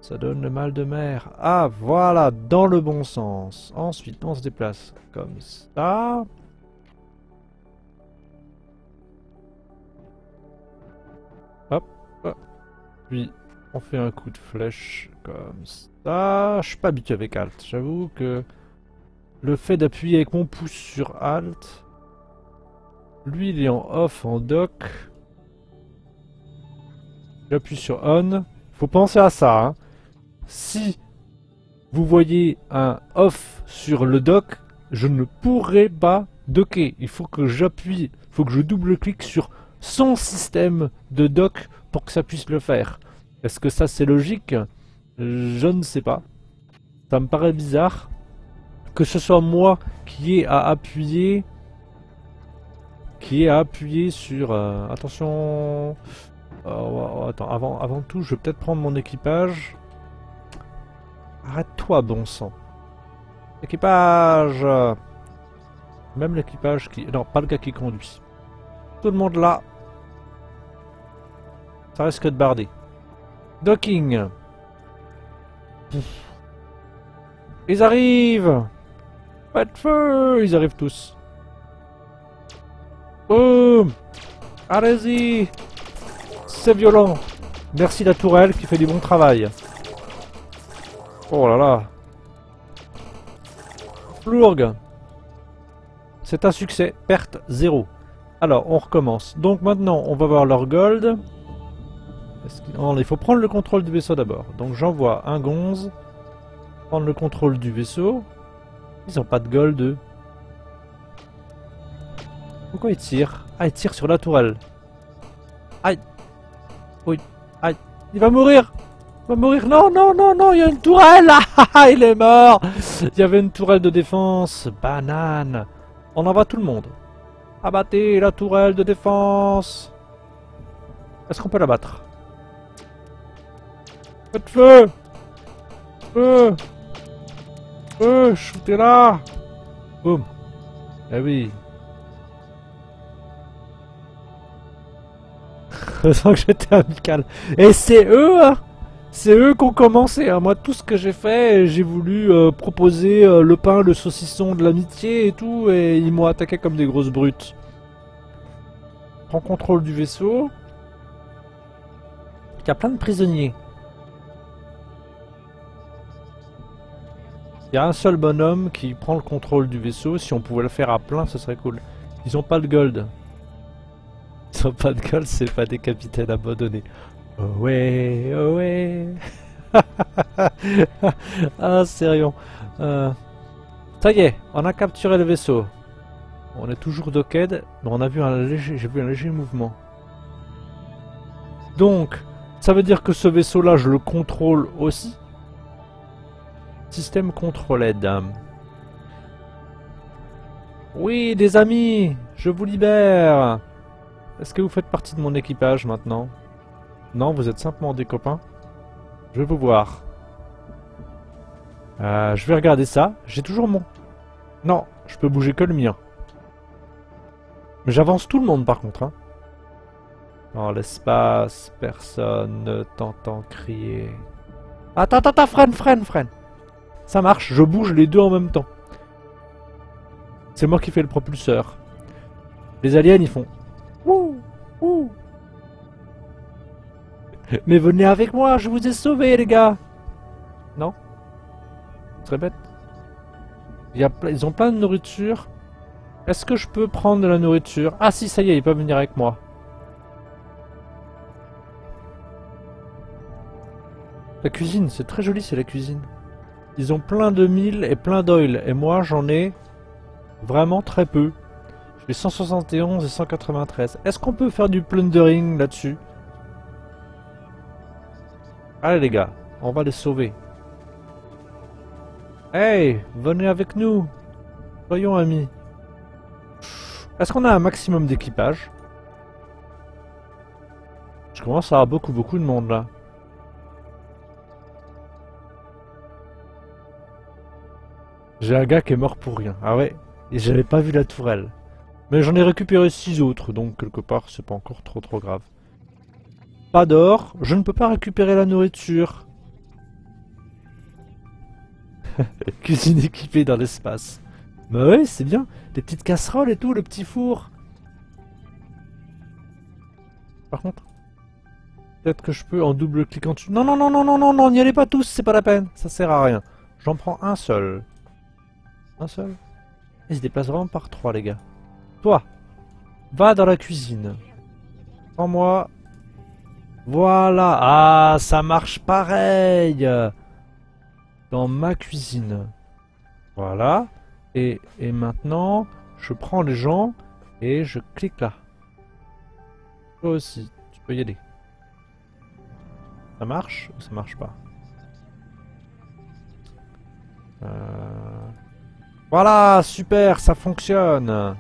ça donne le mal de mer. Ah, voilà, dans le bon sens. Ensuite, on se déplace comme ça. Hop. Puis, on fait un coup de flèche comme ça. Je suis pas habitué avec Alt. J'avoue que le fait d'appuyer avec mon pouce sur Alt, lui il est en off, en dock. J'appuie sur On. Faut penser à ça. Hein. Si vous voyez un off sur le dock, je ne pourrai pas docker. Il faut que j'appuie, il faut que je double-clique sur son système de dock pour que ça puisse le faire. Est-ce que ça c'est logique? Je ne sais pas. Ça me paraît bizarre que ce soit moi qui ai à appuyer sur... attention... attends, avant tout, je vais peut-être prendre mon équipage. Arrête-toi, bon sang. Équipage. Même l'équipage qui... Non, pas le gars qui conduit. Tout le monde là. Ça risque de barder. Docking. Ils arrivent. Pas de feu. Ils arrivent tous. Boum. Allez-y. C'est violent. Merci la tourelle qui fait du bon travail. Oh là là. Flourg. C'est un succès. Perte 0. Alors, on recommence. Donc maintenant, on va voir leur gold. Il faut prendre le contrôle du vaisseau d'abord. Donc j'envoie un gonze. Prendre le contrôle du vaisseau. Ils ont pas de gold, eux. Pourquoi ils tirent? Ah, ils tirent sur la tourelle. Aïe. Oui. Aïe. Il va mourir. Il va mourir. Non, non, non, non, il y a une tourelle. Ah, il est mort. Il y avait une tourelle de défense. Banane. On envoie tout le monde. Abattez la tourelle de défense. Est-ce qu'on peut la battre? Faites feu. Feu. Feu. Shootez-la. Boum. Eh oui. Je sens que j'étais amical. Et c'est eux, hein. C'est eux qui ont commencé. Hein. Moi, tout ce que j'ai fait, j'ai voulu proposer le pain, le saucisson, de l'amitié et tout, et ils m'ont attaqué comme des grosses brutes. Prends contrôle du vaisseau. Il y a plein de prisonniers. Il y a un seul bonhomme qui prend le contrôle du vaisseau. Si on pouvait le faire à plein, ce serait cool. Ils ont pas le gold. Ils ont pas de gueule, c'est pas des capitaines abandonnés. Oh ouais, oh ouais. Ah, sérieux. Ça y est, on a capturé le vaisseau. On est toujours docked, mais on a vu j'ai vu un léger mouvement. Donc, ça veut dire que ce vaisseau-là, je le contrôle aussi. Système contrôled. Oui, des amis, je vous libère. Est-ce que vous faites partie de mon équipage maintenant? Non, vous êtes simplement des copains. Je vais vous voir. Je vais regarder ça. J'ai toujours mon... Non, je peux bouger que le mien. Mais j'avance tout le monde par contre. Hein. Dans l'espace, personne ne t'entend crier. Attends, attends, freine. Ça marche, je bouge les deux en même temps. C'est moi qui fais le propulseur. Les aliens, ils font... Ouh, ouh. Mais venez avec moi, je vous ai sauvés, les gars. Non? Très bête. Ils ont plein de nourriture. Est-ce que je peux prendre de la nourriture? Ah si, ça y est, ils peuvent venir avec moi. La cuisine, c'est très joli, c'est la cuisine. Ils ont plein de mille et plein d'oil. Et moi, j'en ai vraiment très peu. J'ai 171 et 193. Est-ce qu'on peut faire du plundering là-dessus? Allez les gars, on va les sauver. Hey, venez avec nous. Soyons amis. Est-ce qu'on a un maximum d'équipage? Je commence à avoir beaucoup de monde là. J'ai un gars qui est mort pour rien. Ah ouais, et j'avais pas vu la tourelle. Mais j'en ai récupéré 6 autres, donc quelque part c'est pas encore trop grave. Pas d'or, je ne peux pas récupérer la nourriture. Cuisine équipée dans l'espace. Bah ouais, c'est bien. Des petites casseroles et tout, le petit four. Par contre, peut-être que je peux en double cliquant dessus. Non, n'y allez pas tous, c'est pas la peine. Ça sert à rien. J'en prends un seul. Un seul. Il se déplace vraiment par 3, les gars. Toi, va dans la cuisine. Prends-moi. Voilà. Ah, ça marche pareil. Dans ma cuisine. Voilà. Et maintenant, je prends les gens et je clique là. Toi aussi, tu peux y aller. Ça marche ou ça marche pas? Voilà, super, ça fonctionne.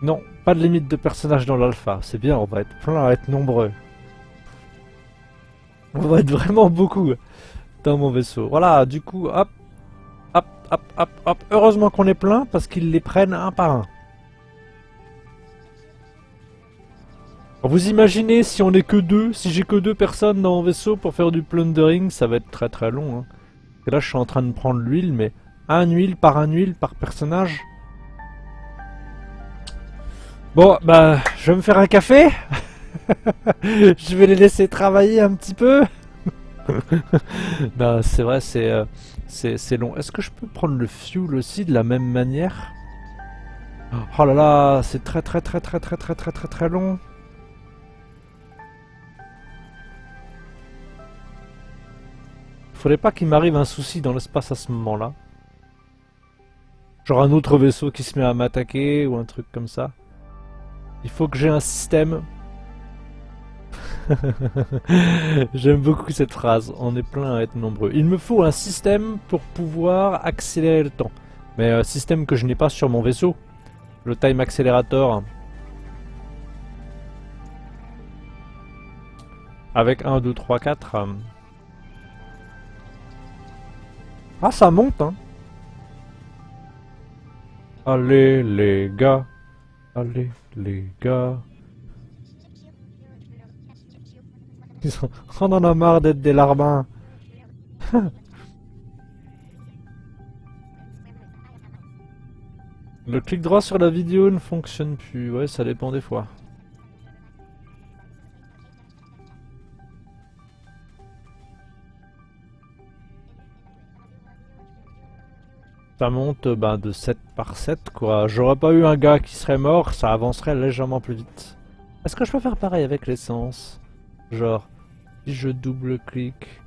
Non, pas de limite de personnages dans l'alpha. C'est bien, on va être plein à être nombreux. On va être vraiment beaucoup dans mon vaisseau. Voilà, du coup, hop. Heureusement qu'on est plein parce qu'ils les prennent un par un. Vous imaginez si on est que deux, si j'ai que 2 personnes dans mon vaisseau pour faire du plundering, ça va être très long. Hein. Et là je suis en train de prendre l'huile, mais un huile par personnage. Bon, bah, je vais me faire un café. Je vais les laisser travailler un petit peu. Non, c'est vrai, c'est long. Est-ce que je peux prendre le fuel aussi de la même manière? Oh là là, c'est très long. Faudrait pas qu'il m'arrive un souci dans l'espace à ce moment-là. Genre un autre vaisseau qui se met à m'attaquer ou un truc comme ça. Il faut que j'ai un système. J'aime beaucoup cette phrase. On est plein à être nombreux. Il me faut un système pour pouvoir accélérer le temps. Mais un système que je n'ai pas sur mon vaisseau. Le time accelerator. Avec 1, 2, 3, 4. Ah, ça monte, hein. Allez, les gars. Allez, les gars. On en a marre d'être des larbins. Le clic droit sur la vidéo ne fonctionne plus. Ouais, ça dépend des fois. Ça monte ben, de 7 par 7 quoi. J'aurais pas eu un gars qui serait mort, ça avancerait légèrement plus vite. Est-ce que je peux faire pareil avec l'essence? Genre, si je double-clique...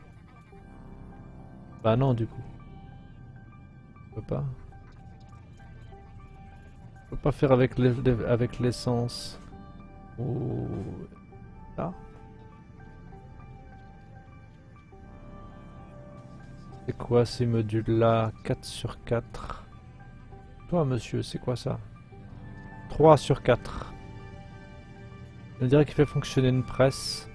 Bah non du coup. Je peux pas. Je peux pas faire avec l'essence. Oh... Là. C'est quoi ces modules-là? 4 sur 4. Toi, monsieur, c'est quoi ça? 3 sur 4. On dirait qu'il fait fonctionner une presse.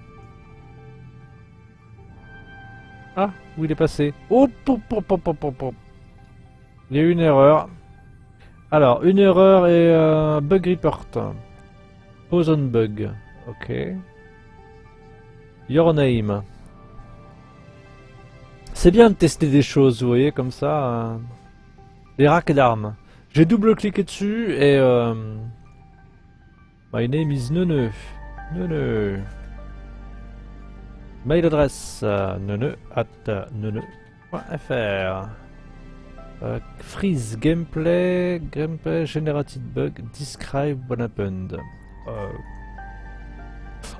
Ah, où il est passé? Oh, pop, pop, pop, pop, pop, pop. Il y a eu une erreur. Alors, une erreur et bug report. Pause on bug. Ok. Your name. C'est bien de tester des choses, vous voyez, comme ça. Des racks d'armes. J'ai double-cliqué dessus et... My name is Nene. Nene. Mail adresse nene@nene.fr. Freeze gameplay generated bug describe what happened.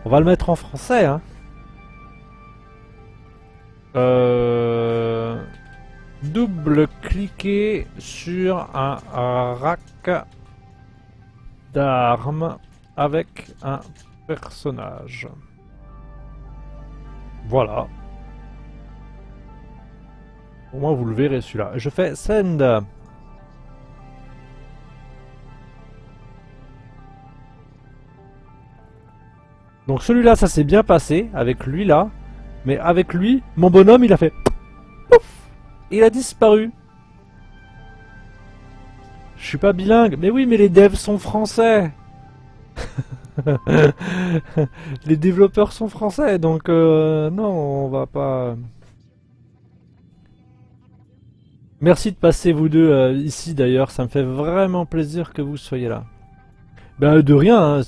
On va le mettre en français, hein. Double-cliquer sur un rack d'armes avec un personnage. Voilà. Au moins vous le verrez celui-là. Je fais send. Donc celui-là, ça s'est bien passé avec lui là. Mais avec lui, mon bonhomme, il a fait pouf, il a disparu. Je suis pas bilingue. Mais oui, mais les devs sont français. Les développeurs sont français, donc non, on va pas... Merci de passer vous deux ici d'ailleurs, ça me fait vraiment plaisir que vous soyez là. Ben de rien, hein,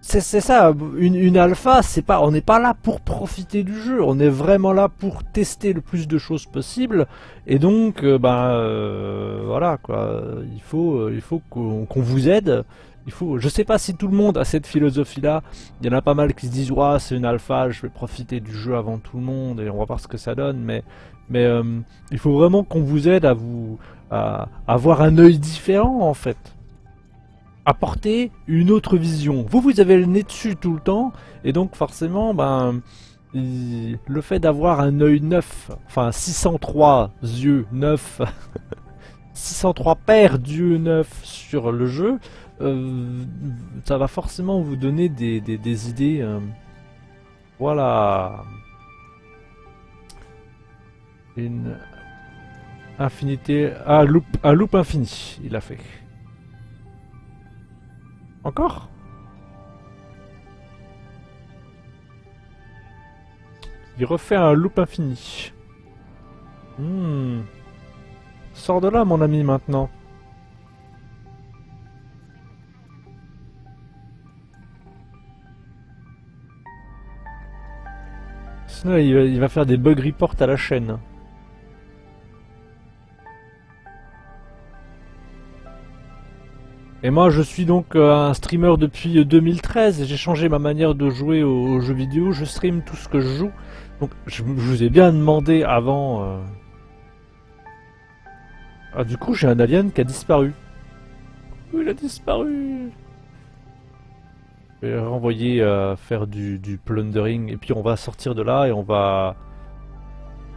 c'est ça, une alpha, c'est pas, on n'est pas là pour profiter du jeu, on est vraiment là pour tester le plus de choses possible, et donc, voilà quoi, il faut qu'on vous aide, je sais pas si tout le monde a cette philosophie-là, il y en a pas mal qui se disent, ouah, c'est une alpha, je vais profiter du jeu avant tout le monde, et on va voir ce que ça donne, mais il faut vraiment qu'on vous aide à avoir un œil différent en fait. Apporter une autre vision. Vous avez le nez dessus tout le temps, et donc forcément, le fait d'avoir un œil neuf, enfin 603 yeux neufs, 603 paires d'yeux neufs sur le jeu, ça va forcément vous donner des idées. Voilà. Une infinité, un loop infini, il a fait. Encore? Il refait un loop infini. Sors de là, mon ami, maintenant. Sinon, il va faire des bug reports à la chaîne. Et moi je suis donc un streamer depuis 2013 et j'ai changé ma manière de jouer aux jeux vidéo, je stream tout ce que je joue. Donc je vous ai bien demandé avant... Ah du coup j'ai un alien qui a disparu. Oh, il a disparu. Je vais renvoyer faire du plundering et puis on va sortir de là et on va...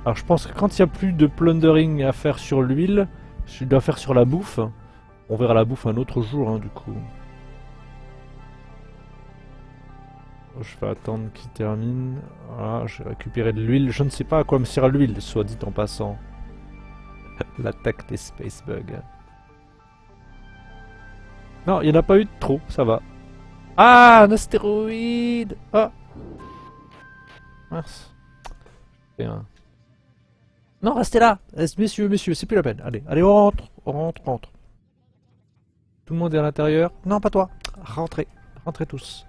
Alors je pense que quand il n'y a plus de plundering à faire sur l'huile, je dois faire sur la bouffe. On verra la bouffe un autre jour, hein, du coup. Je vais attendre qu'il termine. Voilà, je vais récupérer de l'huile. Je ne sais pas à quoi me sert l'huile, soit dit en passant. L'attaque des space bugs. Non, il n'y en a pas eu de trop, ça va. Ah, un astéroïde. Ah. Mince. Non, restez là. Messieurs, c'est plus la peine. Allez, on rentre. Tout le monde est à l'intérieur. Non, pas toi. Rentrez tous.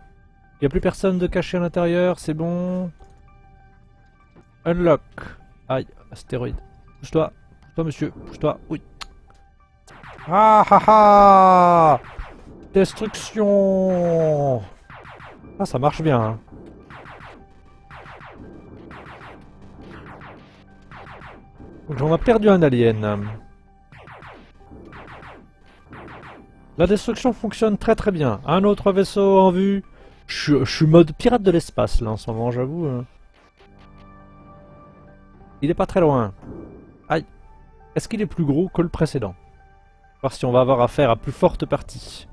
Il n'y a plus personne de caché à l'intérieur, c'est bon. Unlock. Aïe, astéroïde. Pousse-toi Toi, monsieur, bouge-toi. Oui. Ah ah ah! Destruction! Ah, ça marche bien. Hein. Donc, on a perdu un alien. La destruction fonctionne très très bien. Un autre vaisseau en vue. Je suis mode pirate de l'espace là en ce moment, j'avoue. Il est pas très loin. Aïe. Est-ce qu'il est plus gros que le précédent? Voir si on va avoir affaire à plus forte partie.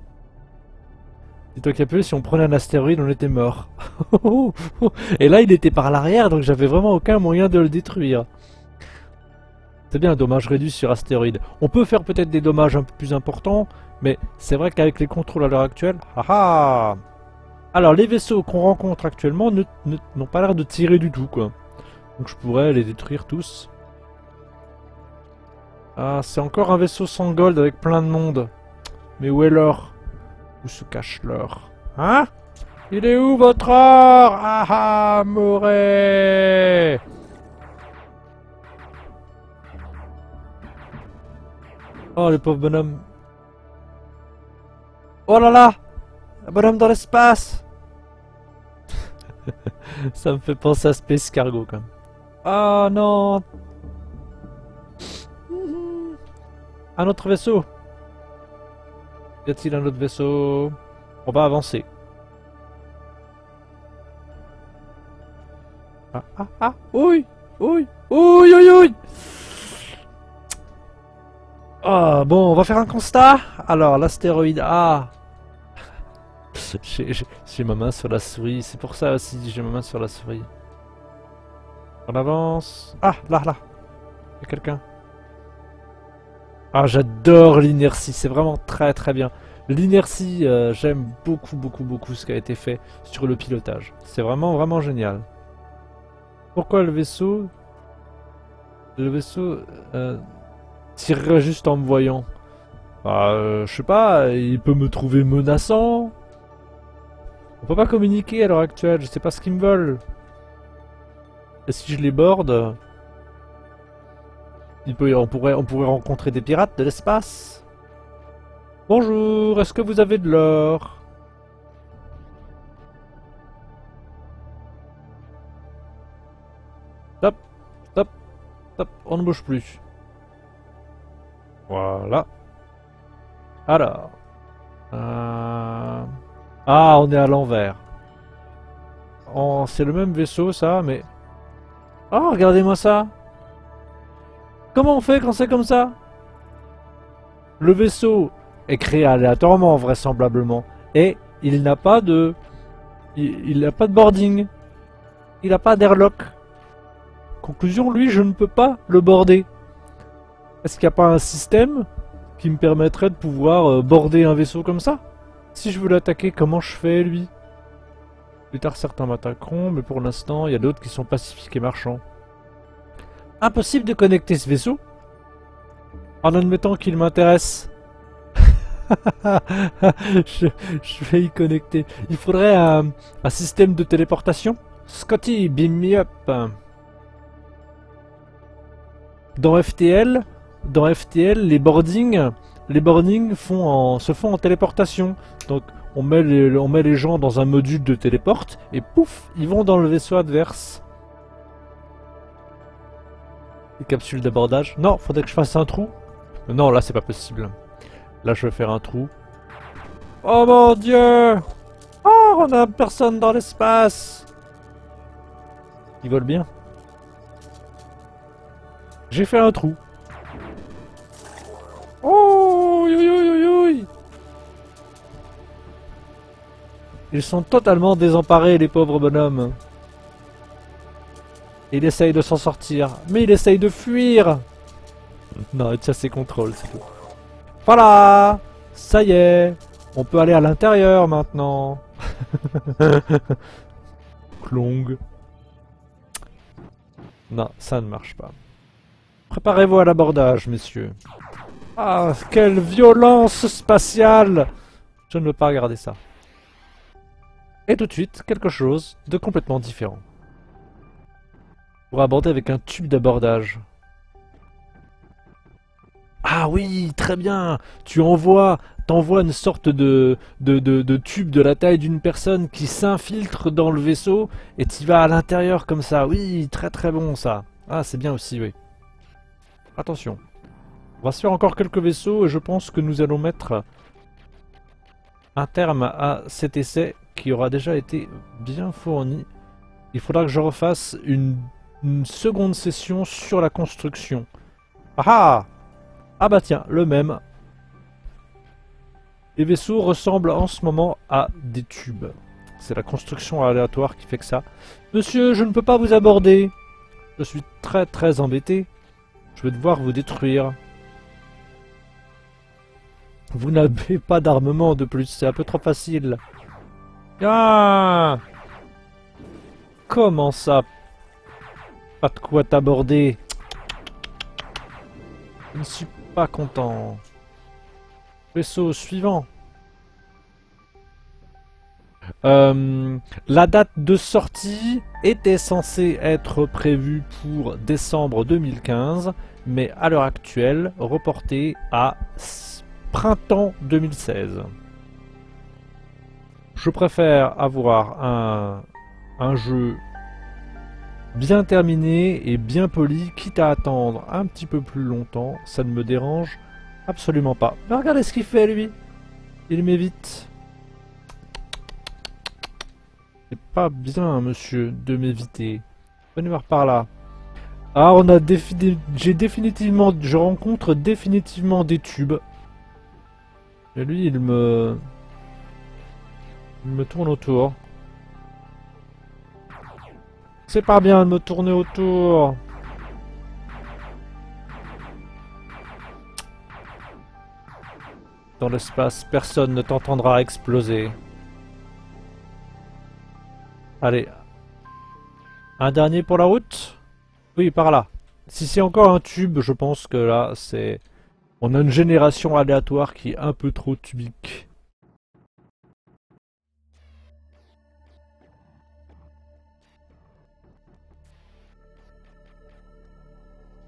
Dis-toi qu'à si on prenait un astéroïde, on était mort. Et là, il était par l'arrière, donc j'avais vraiment aucun moyen de le détruire. C'est bien un dommage réduit sur astéroïde. On peut faire peut-être des dommages un peu plus importants, mais c'est vrai qu'avec les contrôles à l'heure actuelle... Haha! Alors, les vaisseaux qu'on rencontre actuellement n'ont pas l'air de tirer du tout, quoi. Donc je pourrais les détruire tous. Ah, c'est encore un vaisseau sans gold avec plein de monde. Mais où est l'or? Où se cache l'or? Hein? Il est où votre or? Ah ah, mourez! Oh, le pauvre bonhomme. Oh là là! Un bonhomme dans l'espace! Ça me fait penser à Space Cargo, quand même. Ah non! Un autre vaisseau! Y a-t-il un autre vaisseau? On va avancer. Ah ah ah! Oui! Oui! Oui! Oui! Oui! Ah bon, on va faire un constat. Alors, l'astéroïde A. J'ai ma main sur la souris. C'est pour ça aussi j'ai ma main sur la souris. On avance. Ah, là, là. Il y a quelqu'un. Ah, j'adore l'inertie. C'est vraiment très très bien. L'inertie, j'aime beaucoup beaucoup beaucoup ce qui a été fait sur le pilotage. C'est vraiment vraiment génial. Pourquoi le vaisseau... Le vaisseau... tirerait juste en me voyant. Bah, je sais pas, il peut me trouver menaçant. On peut pas communiquer à l'heure actuelle, je sais pas ce qu'ils me veulent. Et si je les borde, on pourrait rencontrer des pirates de l'espace. Bonjour, est-ce que vous avez de l'or? Stop, stop, stop, on ne bouge plus. Voilà. Alors. Ah, on est à l'envers. C'est le même vaisseau, ça, mais... Oh, regardez-moi ça. Comment on fait quand c'est comme ça? Le vaisseau est créé aléatoirement, vraisemblablement. Et il n'a pas de... Il n'a pas de boarding. Il n'a pas d'airlock. Conclusion, lui, je ne peux pas le border. Est-ce qu'il n'y a pas un système qui me permettrait de pouvoir border un vaisseau comme ça? Si je veux l'attaquer, comment je fais, lui? Plus tard, certains m'attaqueront, mais pour l'instant, il y a d'autres qui sont pacifiques et marchands. Impossible de connecter ce vaisseau en admettant qu'il m'intéresse. je vais y connecter. Il faudrait un système de téléportation. Scotty, beam me up. Dans FTL, les boardings se font en téléportation. Donc on met les gens dans un module de téléporte et pouf, ils vont dans le vaisseau adverse. Les capsules d'abordage. Non, faudrait que je fasse un trou. Non, là c'est pas possible. Là je vais faire un trou. Oh mon dieu! Oh, on a personne dans l'espace! Ils volent bien. J'ai fait un trou. Oh, oui, oui, oui, oui. Ils sont totalement désemparés, les pauvres bonhommes. Il essaye de s'en sortir, mais il essaye de fuir. Non, il tient ses contrôles, c'est tout. Voilà, ça y est, on peut aller à l'intérieur maintenant. Clong. Non, ça ne marche pas. Préparez-vous à l'abordage, messieurs. Ah, quelle violence spatiale! Je ne veux pas regarder ça. Et tout de suite, quelque chose de complètement différent. Pour aborder avec un tube d'abordage. Ah oui, très bien. T'envoies une sorte de tube de la taille d'une personne qui s'infiltre dans le vaisseau et tu vas à l'intérieur comme ça. Oui, très très bon ça. Ah, c'est bien aussi, oui. Attention. On va se faire encore quelques vaisseaux et je pense que nous allons mettre un terme à cet essai qui aura déjà été bien fourni. Il faudra que je refasse une seconde session sur la construction. Ah ah! Ah bah tiens, le même. Les vaisseaux ressemblent en ce moment à des tubes. C'est la construction aléatoire qui fait que ça. Monsieur, je ne peux pas vous aborder. Je suis très très embêté. Je vais devoir vous détruire. Vous n'avez pas d'armement de plus, c'est un peu trop facile. Ah! Comment ça? Pas de quoi t'aborder. Je ne suis pas content. Vaisseau suivant. La date de sortie était censée être prévue pour décembre 2015, mais à l'heure actuelle, reportée à printemps 2016. Je préfère avoir un jeu bien terminé et bien poli, quitte à attendre un petit peu plus longtemps, ça ne me dérange absolument pas. Mais regardez ce qu'il fait lui. Il m'évite. C'est pas bien, monsieur, de m'éviter. Venez voir par là. Ah, je rencontre définitivement des tubes. Et lui, il me tourne autour. C'est pas bien de me tourner autour. Dans l'espace, personne ne t'entendra exploser. Allez. Un dernier pour la route? Oui, par là. Si c'est encore un tube, je pense que là, c'est... On a une génération aléatoire qui est un peu trop tubique.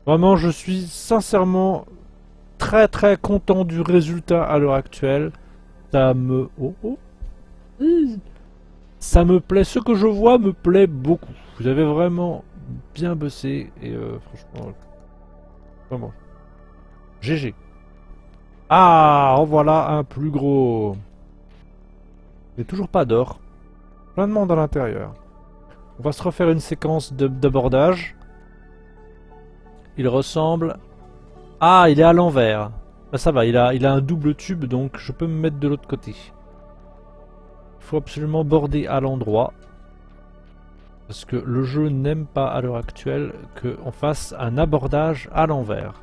Vraiment, je suis sincèrement très très content du résultat à l'heure actuelle. Ça me... Oh oh. Ça me plaît, ce que je vois me plaît beaucoup. Vous avez vraiment bien bossé et franchement, vraiment. GG. Ah, en voilà un plus gros. Mais toujours pas d'or. Plein de monde à l'intérieur. On va se refaire une séquence d'abordage. Il ressemble... Ah, il est à l'envers. Ah, ça va, il a un double tube, donc je peux me mettre de l'autre côté. Il faut absolument border à l'endroit. Parce que le jeu n'aime pas à l'heure actuelle qu'on fasse un abordage à l'envers.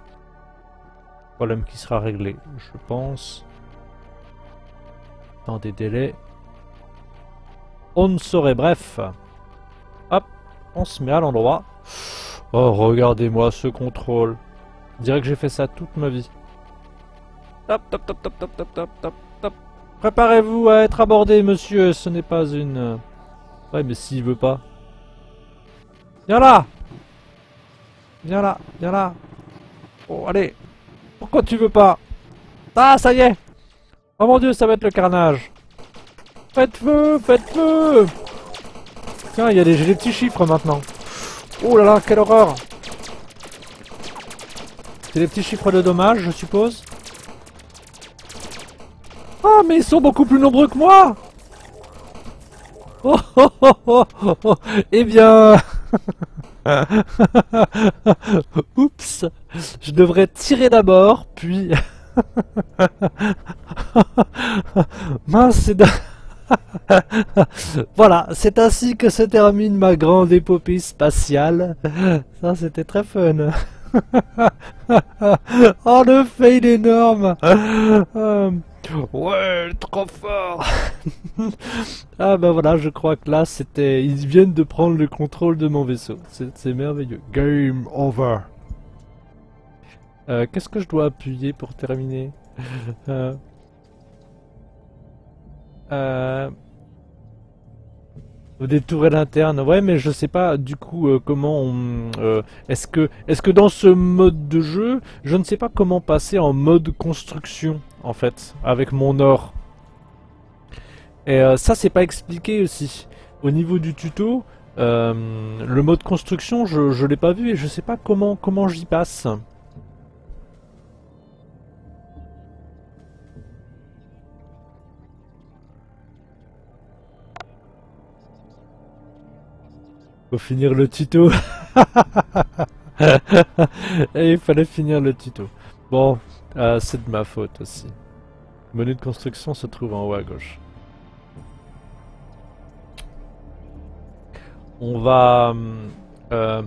Problème qui sera réglé, je pense. Dans des délais. On ne saurait, bref. Hop, on se met à l'endroit. Oh, regardez-moi ce contrôle. Je dirais que j'ai fait ça toute ma vie. Top, top, top, top, top, top, top, top, top. Préparez-vous à être abordé, monsieur. Ce n'est pas une... Ouais, mais s'il veut pas... Viens là! Viens là, viens là. Oh, allez. Pourquoi tu veux pas? Ah, ça y est! Oh mon dieu, ça va être le carnage. Faites feu, faites feu! Tiens, j'ai des petits chiffres maintenant. Oh là là, quelle horreur! C'est des petits chiffres de dommages, je suppose. Oh, mais ils sont beaucoup plus nombreux que moi! Oh, oh, oh, oh, oh, oh. Eh bien... Oups! Je devrais tirer d'abord, puis... Mince, c'est... Voilà, c'est ainsi que se termine ma grande épopée spatiale. Ça, c'était très fun. Oh, le fail énorme. Ouais, trop fort. Ah bah voilà, je crois que là, c'était... Ils viennent de prendre le contrôle de mon vaisseau. C'est merveilleux. Game over. Qu'est-ce que je dois appuyer pour terminer? Des tourelles internes, ouais, mais je sais pas du coup comment on. Est-ce que dans ce mode de jeu, je ne sais pas comment passer en mode construction en fait avec mon or. Et ça, c'est pas expliqué aussi. Au niveau du tuto, le mode construction, je l'ai pas vu et je sais pas comment j'y passe. Faut finir le tuto. Et il fallait finir le tuto. Bon, c'est de ma faute aussi. Le menu de construction se trouve en haut à gauche. On va... euh,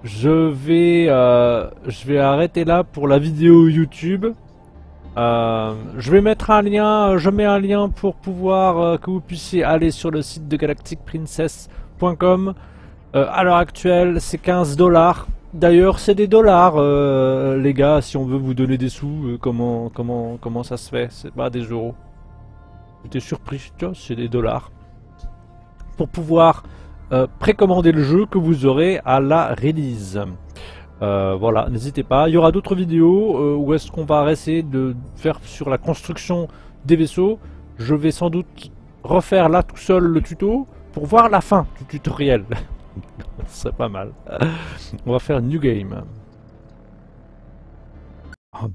je vais arrêter là pour la vidéo YouTube. Je vais mettre un lien, je mets un lien pour pouvoir que vous puissiez aller sur le site de galacticprincess.com. À l'heure actuelle, c'est 15 $. D'ailleurs, c'est des dollars, les gars. Si on veut vous donner des sous, comment ça se fait? C'est pas des euros. J'étais surpris, tu vois, c'est des dollars. Pour pouvoir précommander le jeu que vous aurez à la release. Voilà, n'hésitez pas. Il y aura d'autres vidéos où est-ce qu'on va essayer de faire sur la construction des vaisseaux. Je vais sans doute refaire là tout seul le tuto pour voir la fin du tutoriel. C'est pas mal. On va faire New Game. Oh,